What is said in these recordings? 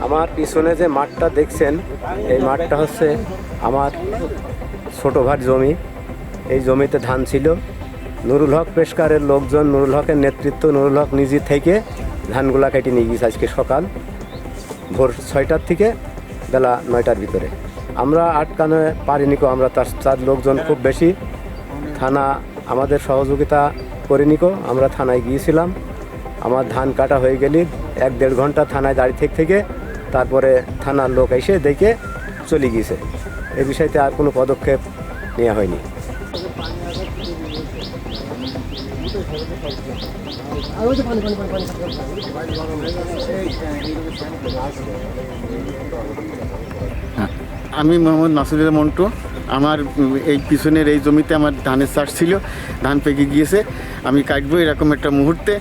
আমার পিছনে যে মাঠটা দেখছেন, এই মাঠটা হচ্ছে আমার ছোট ভাইয়ের জমি। এই জমিতে ধান ছিল। নুরুল হক পেশকারের লোকজন, নুরুল হকের নেতৃত্ব, নুরুল হক নিজে থেকে ধানগুলা কেটে নিয়ে গিয়েছে আজকে সকাল ভোর 6টার থেকে বেলা 9টার ভিতরে। আমরা আটকানো পারিনি, আমরা তার লোকজন খুব বেশি। থানা আমাদের সহযোগিতা করিনি, আমরা থানায় গিয়েছিলাম। আমার ধান কাটা হয়ে গেলে 1-1.5 ঘন্টা থানায় দাঁড়িয়ে থেকে তারপরে থানার লোক এসে দেখে চলে গিয়েছে। এই বিষয়তে আর কোনো পদক্ষেপ নেওয়া হয়নি। আমি মোহাম্মদ নাসিরুল্লাহ মন্টু। আমার এই পিছনের এই জমিতে আমার ধানের চাষ ছিল, ধান পেকে গিয়েছে, আমি কাটবো। এরকম একটা মুহূর্তে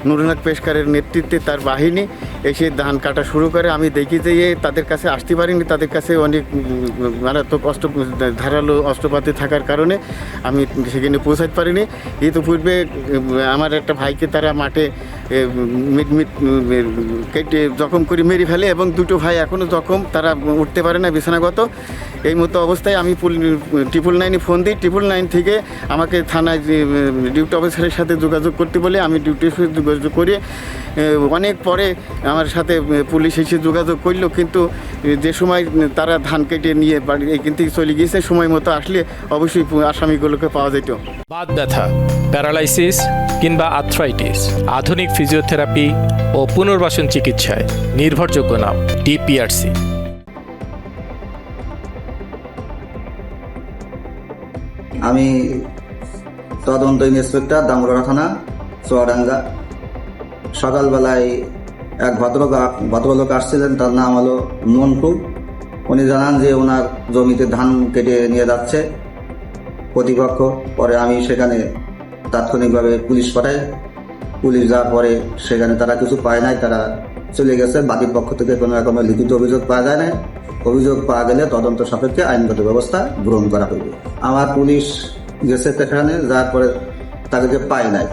নুরুল হক পেশকারের নেতৃত্বে তার বাহিনী এসে ধান কাটা শুরু করে। আমি দেখি যে তাদের কাছে আসতে পারিনি, তাদের কাছে অনেক মারাত্মক ধারালো অস্ত্রপাতি থাকার কারণে আমি সেখানে পৌঁছাতে পারিনি। ইতিপূর্বে আমার একটা ভাইকে তারা মাঠে কেটে জখম করে মেরে ফেলে এবং 2টো ভাই এখনও জখম, তারা উঠতে পারে না, বিছানাগত। এই মতো অবস্থায় আমি 999 ফোন দিই। 999 থেকে আমাকে থানায় ডিউটি অফিসারের সাথে যোগাযোগ করতে বলে আমি ডিউটি যোগাযোগ করে অনেক পরে আমার সাথে পুলিশ এসে যোগাযোগ করলো, কিন্তু যে সময় তারা ধান কেটে নিয়ে বাড়ি এখান থেকে চলে গিয়েছে, সময় মতো আসলে অবশ্যই আসামিগুলোকে পাওয়া যেত। বাত ব্যথা, প্যারালাইসিস কিংবা আর্থ্রাইটিস, আধুনিক ফিজিওথেরাপি ও পুনর্বাসন চিকিৎসায় নির্ভরযোগ্য নাম ডিপিআরসি। আমি তদন্ত ইন্সপেক্টর, দামোদরা থানা, চুয়াডাঙ্গা। সকালবেলায় এক ভদ্রলোক আসছিলেন, তার নাম হলো মন্টু। উনি জানান যে ওনার জমিতে ধান কেটে নিয়ে যাচ্ছে প্রতিপক্ষ। পরে আমি সেখানে তাৎক্ষণিকভাবে পুলিশ পাঠাই। পুলিশ যাওয়ার পরে সেখানে তারা কিছু পায় নাই, তারা চলে গেছে। বাদীর পক্ষ থেকে কোনো রকমের লিখিত অভিযোগ পাওয়া যায় না। অভিযোগ পাওয়া গেলে তদন্ত সাপেক্ষে আইনগত ব্যবস্থা গ্রহণ করা হবে। আমার পুলিশ গেছে সেখানে, যাওয়ার পরে তাকে যে পায় নাই,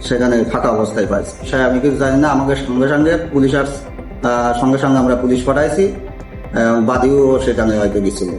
সেখানে ফাঁকা অবস্থায় পাইছে। সে আমি কিছু জানি না। আমাকে সঙ্গে সঙ্গে পুলিশ আর সঙ্গে সঙ্গে আমরা পুলিশ পাঠাইছি, বাদীও সেখানে হয়তো গেছিল।